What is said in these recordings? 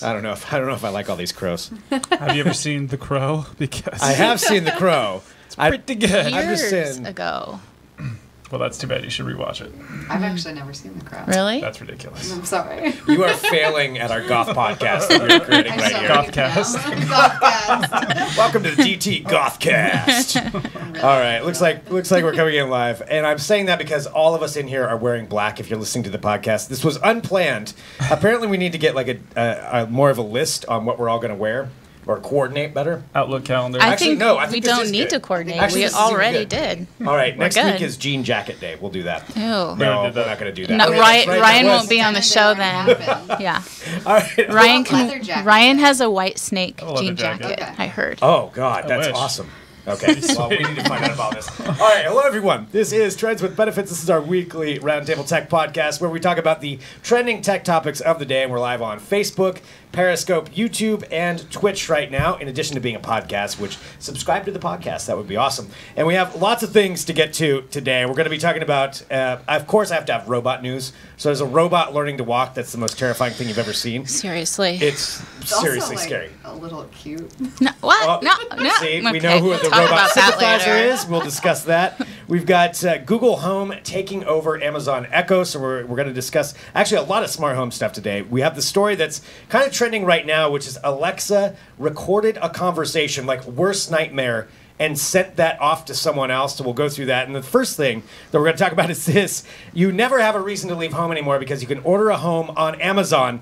I don't know if I like all these crows. Have you ever seen The Crow? Because I have seen The Crow. it's pretty good. I'm just Years saying. ago. Well, that's too bad. You should rewatch it. I've actually never seen The Crow. Really? That's ridiculous. I'm sorry. You are failing at our goth podcast that we're creating right here. Gothcast. Gothcast. Welcome to the DT Gothcast. All right, looks like we're coming in live, and I'm saying that because all of us in here are wearing black. If you're listening to the podcast, this was unplanned. Apparently, we need to get like a more of a list on what we're all going to wear or coordinate better. Outlook calendar. I Actually, think no, I think we this don't is need good. to coordinate. Actually, We this is even already good. did. All right, We're next good. week is jean jacket day. We'll do that. Ew. No, did we're that. not going to do that. No, Oh, yeah, Ryan, that's right, Ryan that won't was- be on the show then. Yeah. All right. Ryan Leather jacket. Ryan has a white snake A leather jean jacket. jacket. Okay. I heard. Oh, God, I that's wish. awesome. Okay, well, we need to find out about this. All right, hello, everyone. This is Trends with Benefits. This is our weekly Roundtable Tech podcast where we talk about the trending tech topics of the day, and we're live on Facebook, Periscope, YouTube, and Twitch right now, in addition to being a podcast, which subscribe to the podcast. That would be awesome. And we have lots of things to get to today. We're going to be talking about, of course, I have to have robot news. So there's a robot learning to walk. That's the most terrifying thing you've ever seen. Seriously. It's It's also, seriously like, scary. a little cute. No, what? Oh, no. See, we Okay, know who we'll the talk robot about that sympathizer later. is. We'll discuss that. We've got Google Home taking over Amazon Echo, so we're going to discuss actually a lot of smart home stuff today. We have the story that's kind of trending right now, which is Alexa recorded a conversation, like worst nightmare, and sent that off to someone else. So we'll go through that. And the first thing that we're going to talk about is this. You never have a reason to leave home anymore because you can order a home on Amazon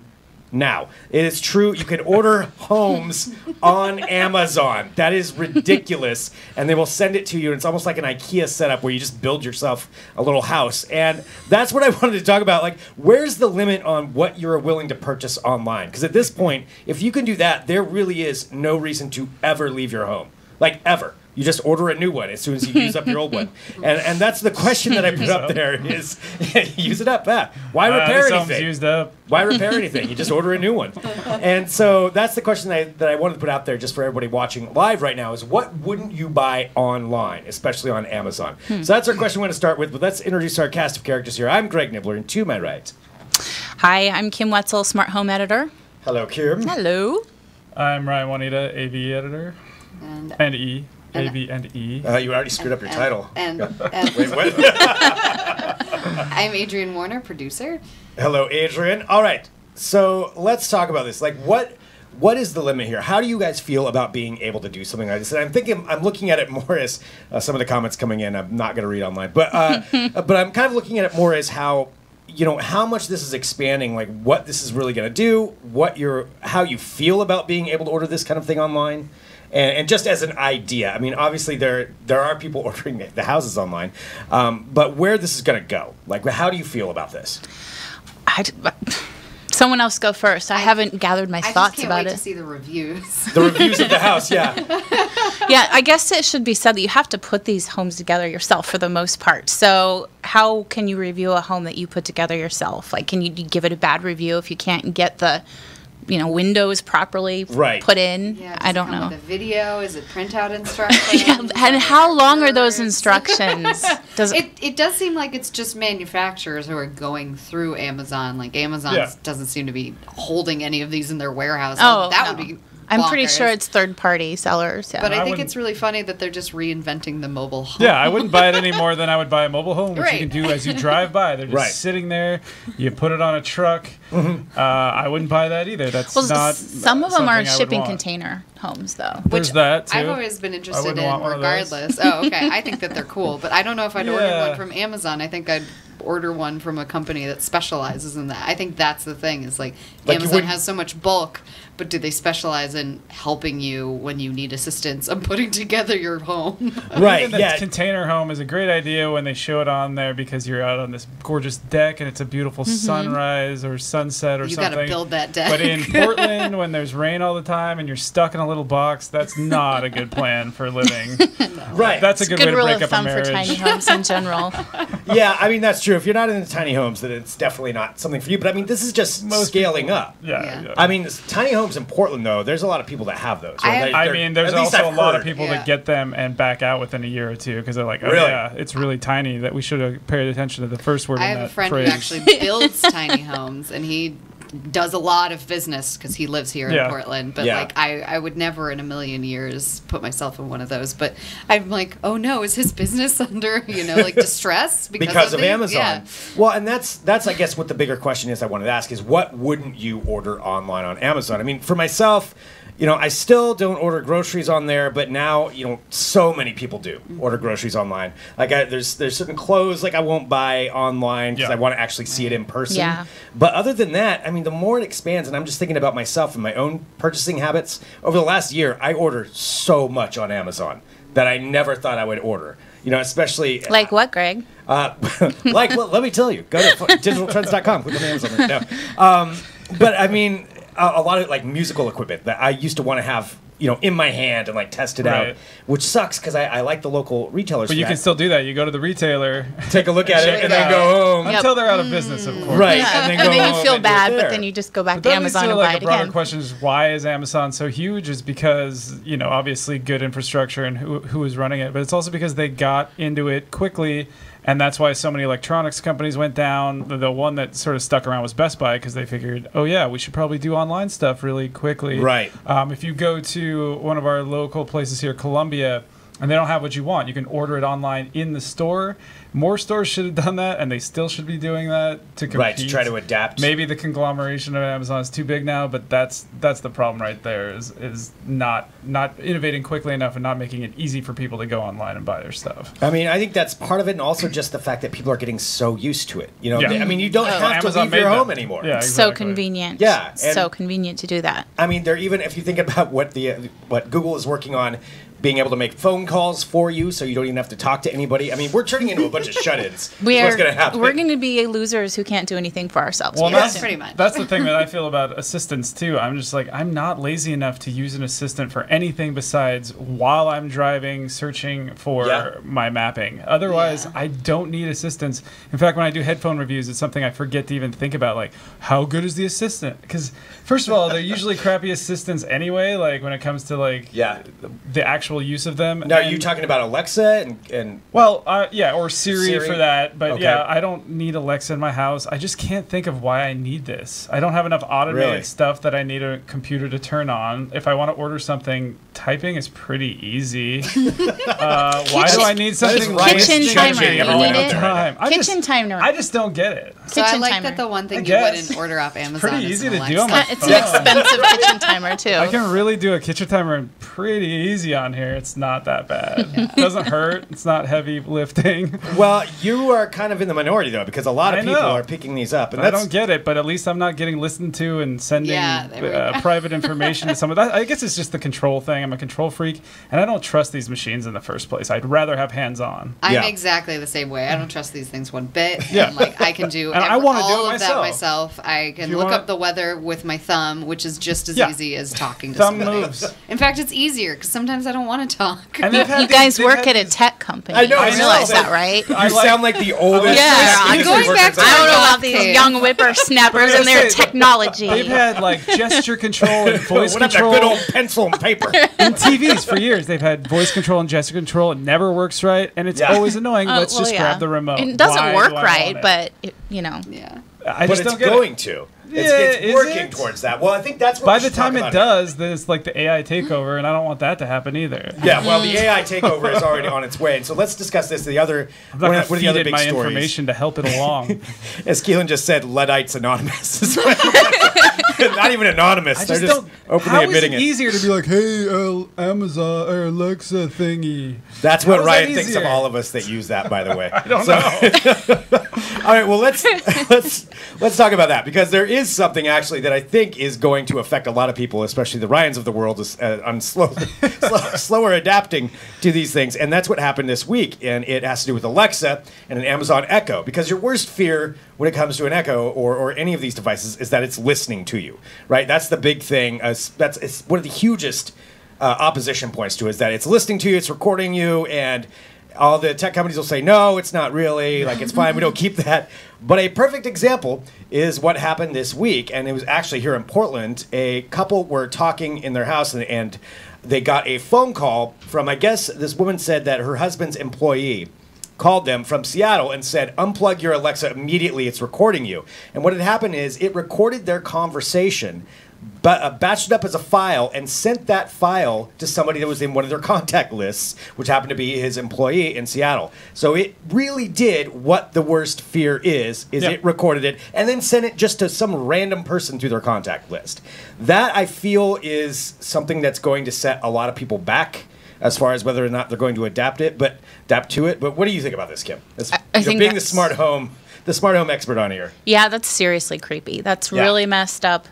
now. It is true. You can order homes on Amazon. That is ridiculous. And they will send it to you. And it's almost like an IKEA setup where you just build yourself a little house. And that's what I wanted to talk about. Like, where's the limit on what you're willing to purchase online? Because at this point, if you can do that, there really is no reason to ever leave your home. Like, ever. You just order a new one as soon as you use up your old one. And that's the question that I put up there is, use it up. Why repair this home's anything? used up. Why repair anything? You just order a new one. And so that's the question that I wanted to put out there just for everybody watching live right now is what wouldn't you buy online, especially on Amazon? So that's our question we're going to start with, but let's introduce our cast of characters here. I'm Greg Nibler, and to my right. Hi, I'm Kim Wetzel, Smart Home Editor. Hello, Kim. Hello. I'm Ryan Juanita, AV editor. And E. AV and E. You already screwed up your title. And Wait, what? I'm Adrien Warner, producer. Hello, Adrien. All right, so let's talk about this. Like, what is the limit here? How do you guys feel about being able to do something like this? And I'm looking at it more as some of the comments coming in. I'm not going to read online, but but I'm kind of looking at it more as how much this is expanding, like what this is really going to do, how you feel about being able to order this kind of thing online. And just as an idea, I mean, obviously there are people ordering the houses online, but where this is going to go, like, how do you feel about this? Someone else go first. I haven't gathered my I thoughts just can't about wait it. to see the reviews. The reviews of the house, yeah. Yeah, I guess it should be said that you have to put these homes together yourself for the most part. So how can you review a home that you put together yourself? Like, can you give it a bad review if you can't get the windows properly put in? Yeah, I don't know. With a video, is it printout instructions? Yeah, and how long are those instructions? It does seem like it's just manufacturers who are going through Amazon. Like Amazon doesn't seem to be holding any of these in their warehouse. Oh, that no. would be. I'm pretty bonkers. sure it's third-party sellers. Yeah. But I think wouldn't- it's really funny that they're just reinventing the mobile home. Yeah, I wouldn't buy it any more than I would buy a mobile home, which Right. you can do as you drive by. They're just sitting there. You put it on a truck. I wouldn't buy that either. That's not. Some of them are something I would shipping want. container homes, though. There's that too. I've always been interested wouldn't in want one of those. regardless. Oh, okay. I think that they're cool, but I don't know if I'd order Yeah. one from Amazon. I think I'd order one from a company that specializes in that. I think that's the thing. Is like you Amazon wouldn't- has so much bulk, but do they specialize in helping you when you need assistance on putting together your home? Right, Even the yeah. container home is a great idea when they show it on there because you're out on this gorgeous deck and it's a beautiful sunrise or sunset or You something. gotta build that deck. But in Portland, when there's rain all the time and you're stuck in a little box, that's not a good plan for living. Right. That's a good, Good way to rule break of up a thumb for marriage. tiny homes in general. Yeah, I mean, that's true. If you're not into tiny homes, then it's definitely not something for you. But I mean, this is just scaling up. Yeah. Yeah. I mean, tiny homes in Portland, though, there's a lot of people that have those. right? I mean, there's at least also a I've lot heard. of people Yeah. that get them and back out within a year or two because they're like, oh, Really? yeah, it's really tiny that we should have paid attention to the first word I in have that a friend phrase. who actually builds tiny homes, and he does a lot of business because he lives here in Portland. But like, I would never in a million years put myself in one of those. But I'm like, oh no, is his business under like distress because of Amazon? Yeah. Well, and that's I guess what the bigger question is I wanted to ask is, what wouldn't you order online on Amazon? I mean, for myself, I still don't order groceries on there, but now, so many people do order groceries online. Like, there's certain clothes, like, I won't buy online because I want to actually see it in person. Yeah. But other than that, I mean, the more it expands, and I'm just thinking about myself and my own purchasing habits, over the last year, I order so much on Amazon that I never thought I would order. Especially... Like what, Greg? Like, well, let me tell you. Go to digitaltrends.com. Click on Amazon. No. But, I mean... a lot of like musical equipment that I used to want to have, in my hand and like test it out, which sucks because I like the local retailers. But you can still do that. You go to the retailer, take a look at it, and then go home until they're out of business, of course. Right, and then you feel bad, but then you just go back to Amazon and buy it again. The broader question is, why is Amazon so huge? Is because obviously good infrastructure and who is running it, but it's also because they got into it quickly. And that's why so many electronics companies went down. The one that sort of stuck around was Best Buy because they figured, oh, yeah, we should probably do online stuff really quickly. Right. If you go to one of our local places here, Columbia, and they don't have what you want, you can order it online in the store. More stores should have done that, and they still should be doing that to compete. Right, to try to adapt. Maybe the conglomeration of Amazon is too big now, but that's the problem right there, is not innovating quickly enough and not making it easy for people to go online and buy their stuff. I mean, I think that's part of it, and also just the fact that people are getting so used to it. I mean, you don't have Amazon to leave your home anymore. Yeah, exactly. So convenient. Yeah. So convenient to do that. I mean, they're even, if you think about what Google is working on, being able to make phone calls for you so you don't even have to talk to anybody. I mean, we're turning into a bunch of shut-ins. What's going to happen? We're going to be losers who can't do anything for ourselves. Well, that's pretty much. That's the thing that I feel about assistants, too. I'm just like, I'm not lazy enough to use an assistant for anything besides while I'm driving, searching for my mapping. Otherwise, I don't need assistants. In fact, when I do headphone reviews, it's something I forget to even think about, like, how good is the assistant? Because, first of all, they're usually crappy assistants anyway, like, when it comes to, like, the actual use of them. Now, are you talking about Alexa and well, or Siri for that. But I don't need Alexa in my house. I just can't think of why I need this. I don't have enough automated stuff that I need a computer to turn on. If I want to order something, typing is pretty easy. Why do I need something? Kitchen timer. Kitchen timer. I just don't get it. So I like that the one thing you wouldn't order off Amazon. Pretty easy to do. It's an expensive kitchen timer too. I can really do a kitchen timer pretty easy on here. It's not that bad. It doesn't hurt. It's not heavy lifting. Well, you are kind of in the minority though, because a lot of people are picking these up, and I don't get it. But at least I'm not getting listened to and sending private information to someone. I guess it's just the control thing. I'm a control freak, and I don't trust these machines in the first place. I'd rather have hands-on. I'm exactly the same way. I don't trust these things one bit. And like I can do all of that myself. I can look up the weather with my thumb, which is just as easy as talking to somebody. Moves. In fact, it's easier because sometimes I don't want to talk. And you guys work at a tech company. I know. You realize that, right? You sound like the oldest. I'm going back to I don't know about these young whippersnappers and their technology. They've had like gesture control and voice control. Good old pencil and paper. In TVs for years, they've had voice control and gesture control. It never works right, and it's always annoying. Let's just grab the remote. It doesn't work right, but I just don't get it. Going to. It's working towards that. Well, I think that's what by the time it does, there's like the AI takeover, and I don't want that to happen either. Yeah, well, the AI takeover is already on its way, and so let's discuss this. One of the other big my stories. Information to help it along. As Keelan just said, Luddites Anonymous. Not even anonymous. They're just openly admitting it. How is it easier to be like, hey, Amazon or Alexa thingy? That's what Ryan thinks of all of us that use that, by the way. I don't know. All right, well, let's talk about that, because there is something actually that I think is going to affect a lot of people, especially the Ryans of the world, on slower adapting to these things, and that's what happened this week, and it has to do with Alexa and an Amazon Echo, because your worst fear when it comes to an Echo or any of these devices is that it's listening to you, right? That's the big thing. It's one of the hugest opposition points to it, is that it's listening to you, it's recording you, and all the tech companies will say, no, it's not really, like, it's fine, we don't keep that. But a perfect example is what happened this week, and it was actually here in Portland. A couple were talking in their house, and they got a phone call from, I guess, this woman said that her husband's employee called them from Seattle and said, unplug your Alexa immediately, it's recording you. And what had happened is it recorded their conversation, but batched it up as a file and sent that file to somebody that was in one of their contact lists, which happened to be his employee in Seattle. So it really did what the worst fear is it recorded it and then sent it just to some random person through their contact list. That, I feel, is something that's going to set a lot of people back as far as whether or not they're going to adapt to it. But what do you think about this, Kim? I think being the smart home expert on here. Yeah, that's seriously creepy. That's really messed up.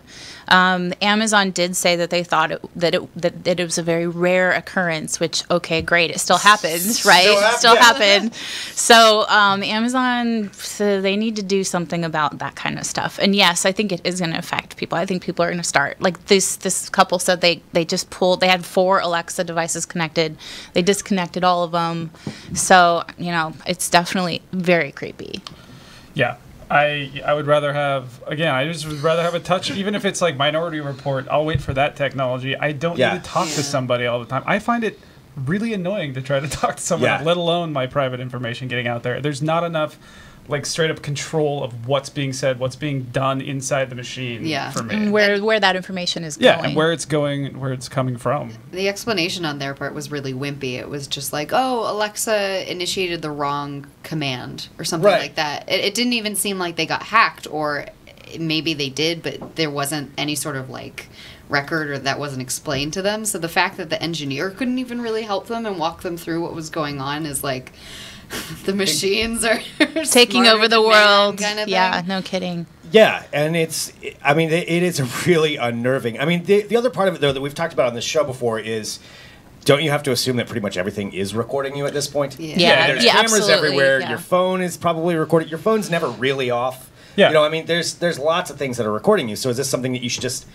Amazon did say that they thought that it was a very rare occurrence, which, okay, great. It still happens, right? Still happened. So Amazon, so they need to do something about that kind of stuff. And yes, I think it is going to affect people. I think people are going to start. Like this couple said they had 4 Alexa devices connected. They disconnected all of them. So, it's definitely very creepy. Yeah. I would rather have, again, I just would rather have a touch, even if it's like Minority Report, I'll wait for that technology. I don't need to talk to somebody all the time. I find it really annoying to try to talk to someone, let alone my private information getting out there. There's not enough like straight up control of what's being said, what's being done inside the machine for me. And where that information is going. Yeah, and where it's going, where it's coming from. The explanation on their part was really wimpy. It was just like, oh, Alexa initiated the wrong command or something like that. It didn't even seem like they got hacked, or maybe they did, but there wasn't any sort of like record or that wasn't explained to them. So the fact that the engineer couldn't even really help them and walk them through what was going on is like, the machines are taking over the world. Kind of yeah, thing. No kidding. Yeah, and it is really unnerving. I mean, the other part of it, though, that we've talked about on this show before is, don't you have to assume that pretty much everything is recording you at this point? Yeah, there's cameras absolutely. everywhere. Yeah. Your phone is probably recorded. Your phone's never really off. Yeah. There's lots of things that are recording you. So is this something that you should just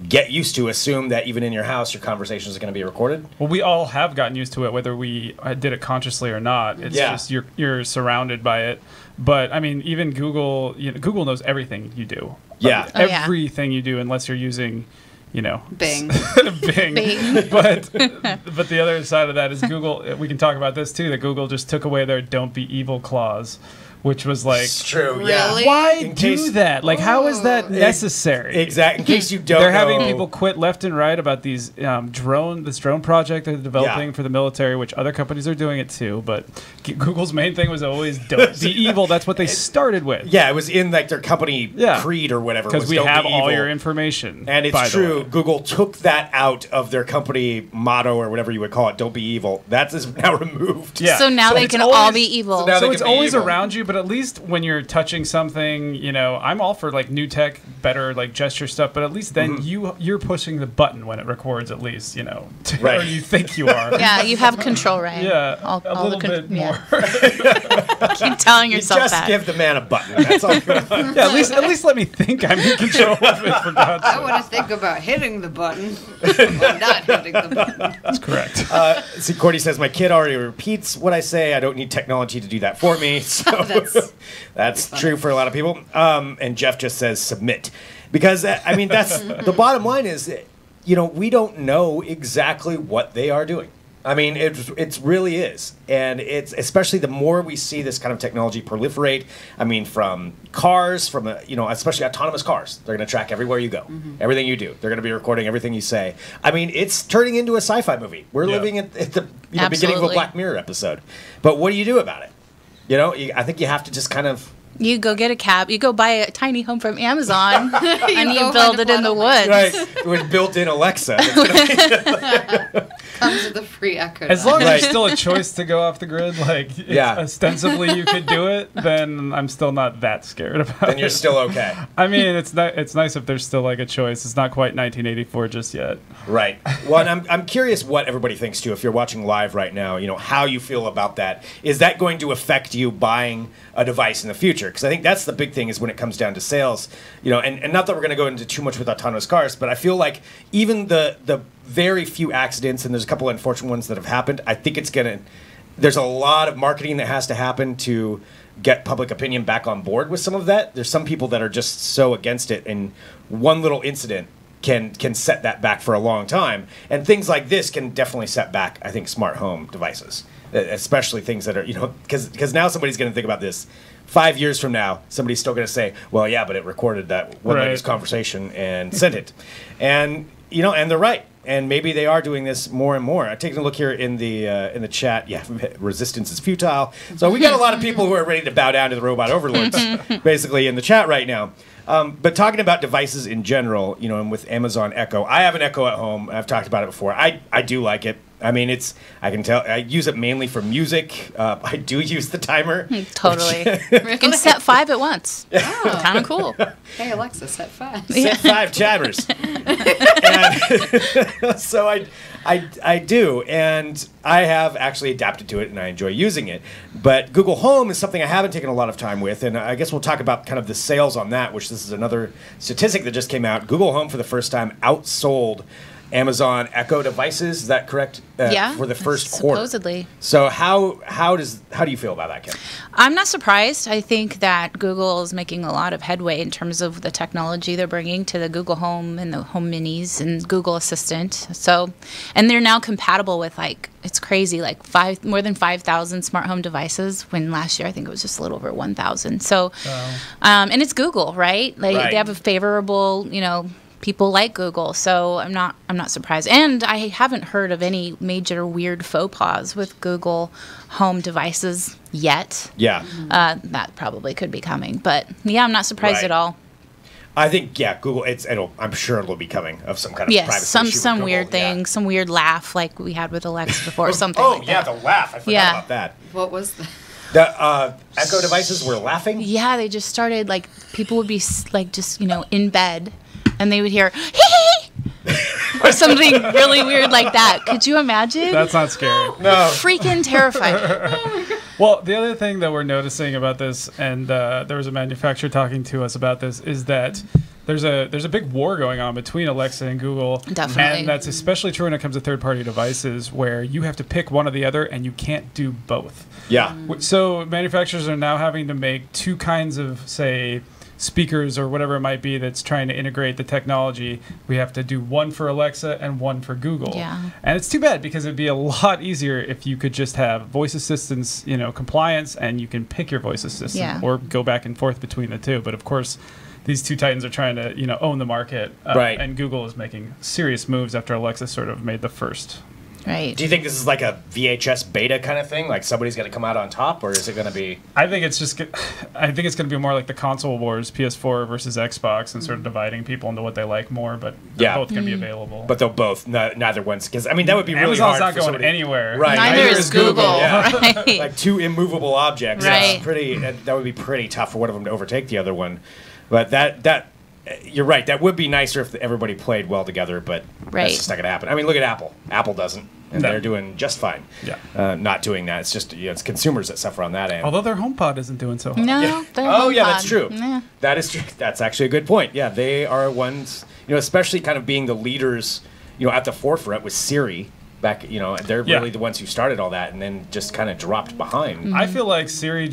get used to, assume that even in your house your conversations are going to be recorded? Well, we all have gotten used to it, whether we did it consciously or not. It's just you're surrounded by it. But I mean, even Google, Google knows everything you do. Yeah, everything you do, unless you're using, Bing. Bing. But the other side of that is Google. We can talk about this too. That Google just took away their "Don't be evil" clause. Which was like, it's true. Really? Yeah. Why do that? Like, how is that necessary? Exactly. In case you don't, they're having people quit left and right about these drone project they're developing for the military, which other companies are doing it too. But Google's main thing was always "Don't be evil." That's what they started with. Yeah, it was in like their company creed or whatever. Because we have all your information. And it's true. Google took that out of their company motto or whatever you would call it. "Don't be evil." That is now removed. Yeah. So now they can all be evil. So it's always around you, but at least when you're touching something, I'm all for like new tech, better like gesture stuff, but at least then you're pushing the button when it records, at least, or you think you are. Yeah, you have control, right? Yeah, a little bit more. Keep telling yourself just that. Give the man a button. That's all. Yeah, at least let me think I'm in control of it, for God's sake. I want to think about hitting the button. Well, not hitting the button. That's correct. See, Courtney says, my kid already repeats what I say. I don't need technology to do that for me. So that's true for a lot of people. And Jeff just says submit. Because, that's the bottom line is, we don't know exactly what they are doing. I mean, it really is. And it's especially the more we see this kind of technology proliferate, from cars, especially autonomous cars. They're going to track everywhere you go, everything you do. They're going to be recording everything you say. It's turning into a sci-fi movie. We're living at the beginning of a Black Mirror episode. But what do you do about it? I think you have to just kind of... You go get a cab. You go buy a tiny home from Amazon, and you build it in the woods. Right, with built-in Alexa. Comes with a free Echo. As long as there's still a choice to go off the grid, ostensibly you could do it, then I'm still not that scared about it. Then you're still okay. It's nice if there's still like a choice. It's not quite 1984 just yet. Right. Well, and I'm curious what everybody thinks too. If you're watching live right now, how you feel about that. Is that going to affect you buying a device in the future? Because I think that's the big thing is when it comes down to sales, and not that we're going to go into too much with autonomous cars, but I feel like even the very few accidents, and there's a couple of unfortunate ones that have happened, I think there's a lot of marketing that has to happen to get public opinion back on board with some of that. There's some people that are just so against it, and one little incident can set that back for a long time. And things like this can definitely set back, I think, smart home devices. especially things that are, because now somebody's going to think about this. 5 years from now, somebody's still going to say, well, yeah, but it recorded that one lady's conversation and sent it. And, and they're right. And maybe they are doing this more and more. I'm taking a look here in the chat. Yeah, resistance is futile. So we got a lot of people who are ready to bow down to the robot overlords, basically, in the chat right now. But talking about devices in general, and with Amazon Echo, I have an Echo at home. I've talked about it before. I do like it. I mean, I can tell, I use it mainly for music. I do use the timer. Totally. You can set 5 at once. Oh. Kind of cool. Hey, Alexa, set 5. Set 5 chatters. And so I do, and I have actually adapted to it, and I enjoy using it. But Google Home is something I haven't taken a lot of time with, and I guess we'll talk about kind of the sales on that, which this is another statistic that just came out. Google Home, for the first time, outsold Amazon Echo devices. Is that correct? Yeah. For the first quarter. Supposedly. So how do you feel about that, Kim? I'm not surprised. I think that Google is making a lot of headway in terms of the technology they're bringing to the Google Home and the Home Minis and Google Assistant. So, and they're now compatible with it's crazy, more than 5,000 smart home devices. When last year I think it was just a little over 1,000. So, and it's Google, right? They have a favorable, people like Google, so I'm not surprised. And I haven't heard of any major weird faux pas with Google Home devices yet. Yeah. That probably could be coming, but yeah, I'm not surprised at all. I think Google. I'm sure it'll be coming of some kind of privacy issue some with weird thing, some weird laugh like we had with Alexa before, something. The laugh. I forgot about that. What was that? The Echo devices were laughing. Yeah, they just started people would be just in bed. And they would hear, hee or something really weird like that. Could you imagine? That's not scary. No. Freaking terrifying. Well, the other thing that we're noticing about this, and there was a manufacturer talking to us about this, is that there's a big war going on between Alexa and Google. Definitely. And that's especially true when it comes to third-party devices, where you have to pick one or the other, and you can't do both. Yeah. So manufacturers are now having to make two kinds of, say, speakers or whatever it might be that's trying to integrate the technology. We have to do one for Alexa and one for Google. Yeah. And it's too bad, because it'd be a lot easier if you could just have voice assistants, compliance, and you can pick your voice assistant or go back and forth between the two. But of course, these two titans are trying to, own the market. Right. And Google is making serious moves after Alexa sort of made the first. Right. Do you think this is like a VHS beta kind of thing? Like somebody's going to come out on top, or is it going to be? I think it's going to be more like the console wars, PS4 versus Xbox, and sort of dividing people into what they like more. But they're both going to be available. But they'll both, neither one's, because that would be really Amazon's hard. not for going somebody. anywhere. Right. Neither is Google. Yeah. Right. Like two immovable objects. Right. It's that would be pretty tough for one of them to overtake the other one. But that. You're right. That would be nicer if everybody played well together, but that's just not going to happen. I mean, look at Apple. Apple doesn't, and they're doing just fine. Yeah. Not doing that. It's just it's consumers that suffer on that end. Although their HomePod isn't doing so hot. No. Yeah. That's true. Yeah. That is true. That's actually a good point. Yeah, they are ones. Especially kind of being the leaders. At the forefront with Siri. Back. They're really the ones who started all that, and then just kind of dropped behind. Mm-hmm. I feel like Siri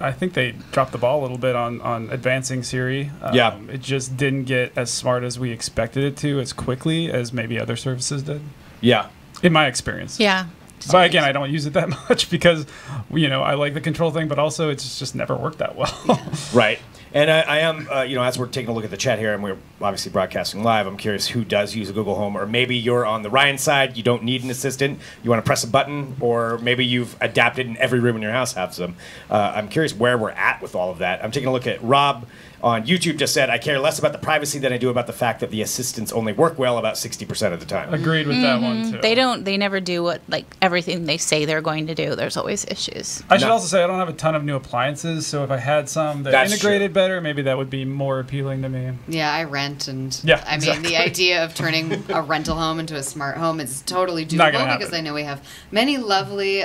I think they dropped the ball a little bit on advancing Siri. It just didn't get as smart as we expected it to as quickly as maybe other services did. Yeah. In my experience. Yeah. But again, I don't use it that much because, I like the control thing, but also it's just never worked that well. Right. And I am, as we're taking a look at the chat here, and we're obviously broadcasting live, I'm curious who does use a Google Home, or maybe you're on the Ryan side, you don't need an assistant, you want to press a button, or maybe you've adapted and every room in your house has them. I'm curious where we're at with all of that. I'm taking a look at Rob on YouTube just said, I care less about the privacy than I do about the fact that the assistants only work well about 60% of the time. Agreed with that one, too. They never do what, everything they say they're going to do. There's always issues. I should also say I don't have a ton of new appliances, so if I had some that integrated better, maybe that would be more appealing to me. Yeah, I rent, and exactly. the idea of turning a rental home into a smart home is totally doable, because I know we have many lovely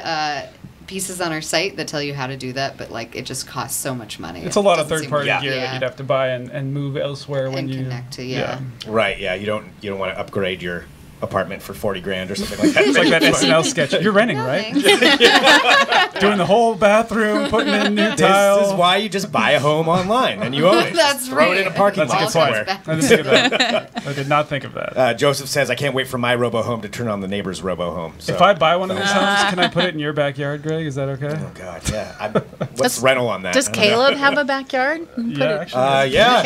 pieces on our site that tell you how to do that, but it just costs so much money. It's a lot of third-party gear that you'd have to buy and move elsewhere when you connect to. Right. Yeah. You don't want to upgrade your apartment for 40 grand or something like that. It's like that SNL sketch. You're renting, right? Doing the whole bathroom, putting in new tile. This is why you just buy a home online and you own it. That's just throw right. it in a parking lot somewhere. I didn't think of that. I did not think of that. Joseph says, I can't wait for my robo home to turn on the neighbor's robo home. So. If I buy one of those homes, can I put it in your backyard, Greg? Is that okay? Oh, God, yeah. What's the rental on that? Does Caleb have a backyard? Yeah, actually. Yeah.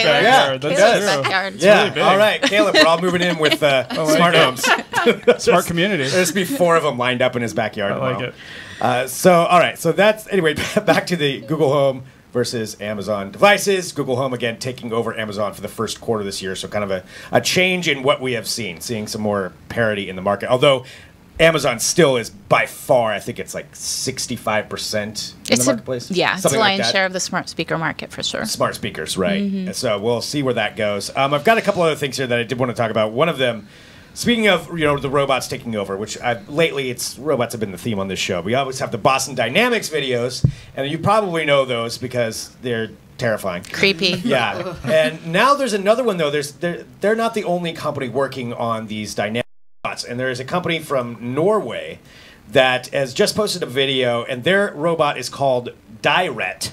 Caleb's That's backyard. Yeah, really big. all right, Caleb, we're all moving in with smart homes. Smart community. There's be 4 of them lined up in his backyard. I like it. All right. So that's, anyway, back to the Google Home versus Amazon devices. Google Home, again, taking over Amazon for the first quarter this year. So kind of a change in what we have seen, seeing some more parity in the market. Although Amazon still is by far, I think it's like 65% in the marketplace. It's the Something like lion's that. share of the smart speaker market for sure. Smart speakers, right. So we'll see where that goes. I've got a couple other things here that I did want to talk about. One of them, speaking of the robots taking over, which lately robots have been the theme on this show. We always have the Boston Dynamics videos, and you probably know those because they're terrifying. Creepy. Yeah. And now there's another one, though. They're not the only company working on these dynamic robots, and there is a company from Norway that has just posted a video, and their robot is called Dyret.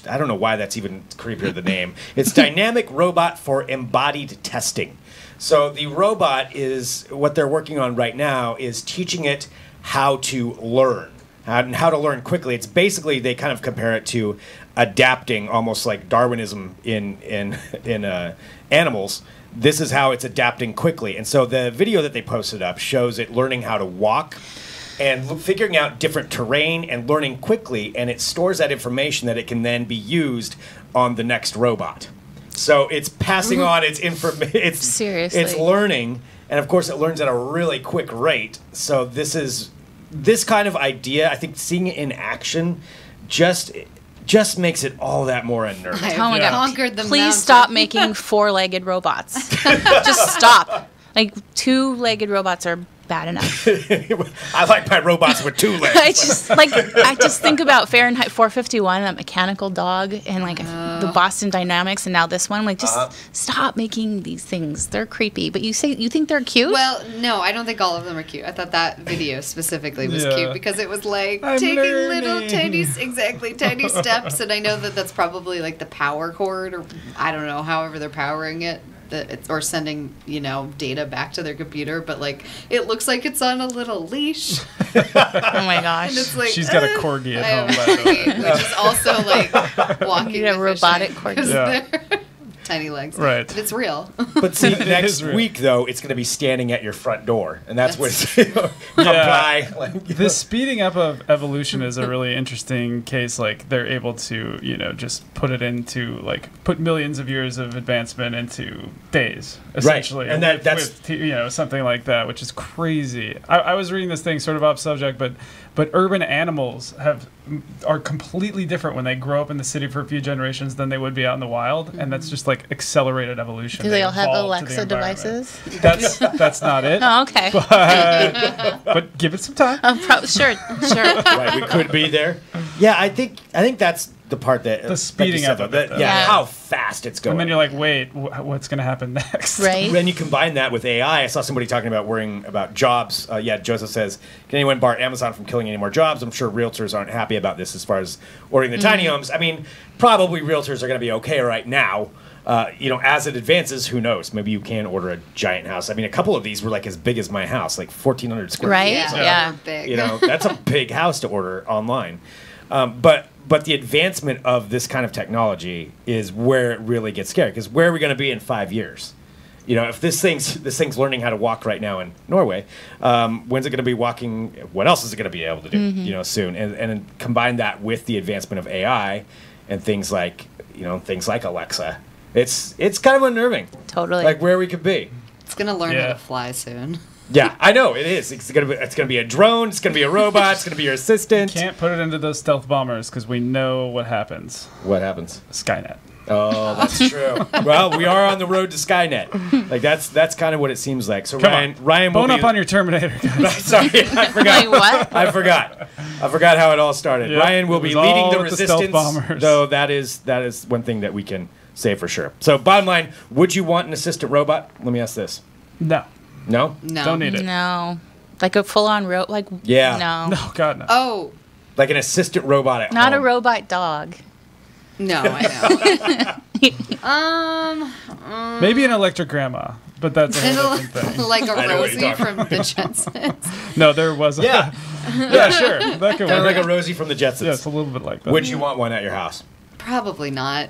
I don't know why that's even creepier, the name. It's Dynamic Robot for Embodied Testing. So the robot is, what they're working on right now is teaching it how to learn, and how to learn quickly. It's basically, they kind of compare it to adapting, almost like Darwinism in animals. This is how it's adapting quickly. And so the video that they posted up shows it learning how to walk and figuring out different terrain and learning quickly, and it stores that information that it can then be used on the next robot. So it's passing on its information. Seriously. It's learning, and of course it learns at a really quick rate. So this kind of idea, I think seeing it in action just makes it all that more unnerving. Oh my God. Conquered the Please mountain. stop making 4-legged robots. Just stop. Like 2-legged robots are bad enough. I like my robots with 2 legs. I just think about Fahrenheit 451, that mechanical dog, and like the Boston Dynamics, and now this one. Like, just stop making these things. They're creepy. But you think they're cute? Well, no, I don't think all of them are cute. I thought that video specifically was cute because it was like I'm taking learning. little tiny steps. And I know that's probably like the power cord, or I don't know, however they're powering it. Or sending, data back to their computer, but like it looks like it's on a little leash. Oh my gosh. And it's like, She's got a corgi at I have home, by the way. which is also like walking. You need a robotic corgi. 'cause Yeah. they're tiny legs, Right. But it's real. But see, next is real. week, though, it's going to be standing at your front door. And that's what it's come by. The speeding up of evolution is a really interesting case. Like, they're able to, just put it into, like, put millions of years of advancement into days, essentially. And with something like that, which is crazy. I was reading this thing sort of off subject, but urban animals are completely different when they grow up in the city for a few generations than they would be out in the wild, and that's just like accelerated evolution. Do they all have evolved to the Alexa environment. devices? That's not it. Oh, okay. But give it some time. Sure. Right, we could be there. Yeah, I think that's the part that The speeding up of it, though. Yeah. how fast it's going. And then you're like, wait, what's going to happen next? Right. Then you combine that with AI. I saw somebody talking about worrying about jobs. Joseph says, can anyone bar Amazon from killing any more jobs? I'm sure realtors aren't happy about this as far as ordering the tiny homes. I mean, probably realtors are going to be okay right now. As it advances, who knows? Maybe you can order a giant house. I mean, a couple of these were like as big as my house, like 1,400 square Right? feet. So, Yeah. Big. That's a big house to order online. But the advancement of this kind of technology is where it really gets scary. Because where are we going to be in 5 years? If this thing's learning how to walk right now in Norway, when's it going to be walking? What else is it going to be able to do? Soon, and combine that with the advancement of AI and things like Alexa. It's kind of unnerving. Totally. Like where we could be. It's gonna learn how Yeah. to fly soon. Yeah, I know it is. It's gonna be a drone. It's gonna be a robot. It's gonna be your assistant. Can't put it into those stealth bombers because we know what happens. What happens? Skynet. Oh, that's true. Well, we are on the road to Skynet. Like that's kind of what it seems like. So Come Ryan will Bone be, up on your Terminator, guys. Sorry, I forgot. Like what? I forgot how it all started. Yep, Ryan will it be was leading all the with the stealth resistance, bombers. though that is one thing that we can say for sure. So bottom line, would you want an assistant robot? Let me ask this. No. No? No. Don't need it. No. Like a full-on like Yeah. no. No, God, no. Oh, Like an assistant robot at Not a home. robot dog. no, I know. Maybe an electric grandma, but that's a whole different thing. Like a I know what you're Rosie talking from the Jetsons. No, there wasn't. Yeah. Yeah, sure. That could Kind of work. like a Rosie from the Jetsons. Yeah, it's a little bit like that. Would you want one at your house? Probably not.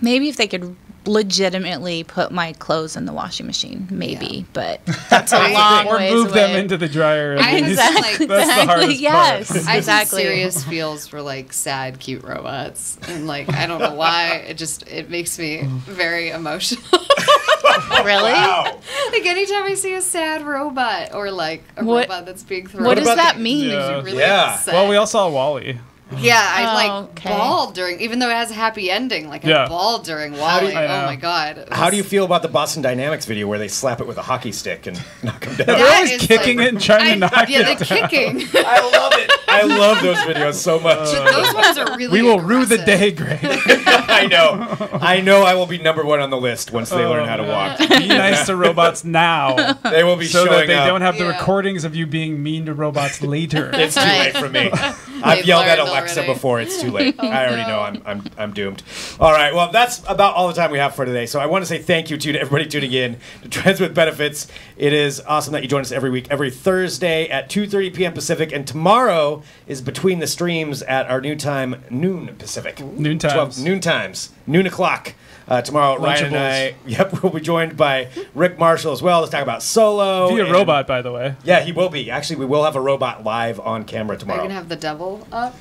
Maybe if they could legitimately put my clothes in the washing machine, maybe, but that's a long or ways move away. them into the dryer. I least. exactly- That's the hardest yes, part. I have exactly. serious feels for like sad, cute robots, and like I don't know why it makes me very emotional. Really? Wow. Like anytime I see a sad robot or like a What- robot that's being thrown, What does about that the- mean? Yeah. makes me really Yeah. upset. Well, we all saw Wall-E. Yeah, I Oh, like okay. bawled during, even though it has a happy ending. Like Yeah. I bawled during do Wall-E. you- I Oh know. my god! It How was- do you feel about the Boston Dynamics video where they slap it with a hockey stick and knock him down? They're That always is, kicking like- it and trying to knock Yeah, it the down. kicking. I love it. I love those videos so much. Those ones are really. We will rue the aggressive. day, Greg. I know. I know I will be number one on the list once they learn how to walk. Be nice to robots now, They will be so showing that they up. don't have the Yeah. recordings of you being mean to robots later. It's too Right. late for me. I've They've yelled at learned Alexa already. before. It's too late. I already know I'm doomed. All right. Well, that's about all the time we have for today. So I want to say thank you to everybody tuning in to Trends with Benefits. It is awesome that you join us every week, every Thursday at 2:30 p.m. Pacific, and tomorrow is Between the Streams at our new time, noon Pacific. Noon times. Noon times. Noon o'clock. Tomorrow, Ryan and I, we'll be joined by Rick Marshall as well. Let's talk about Solo. Be a and- robot, by the way. Yeah, he will be. Actually, we will have a robot live on camera Are tomorrow. you gonna have the devil up?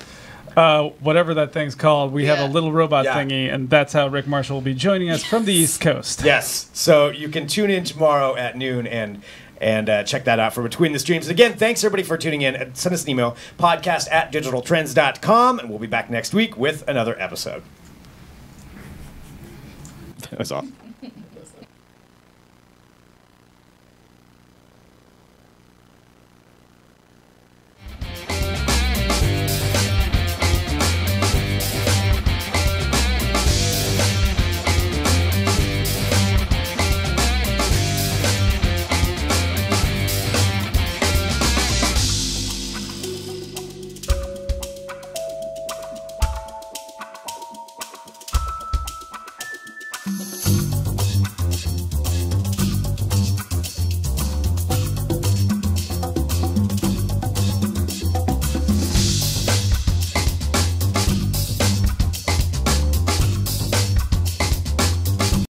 Whatever that thing's called, we have Yeah. a little robot Yeah. thingy, and that's how Rick Marshall will be joining us from the East Coast. Yes. So you can tune in tomorrow at noon and check that out for Between the Streams. And again, thanks everybody for tuning in. Send us an email, podcast@digitaltrends.com, and we'll be back next week with another episode. That was awesome.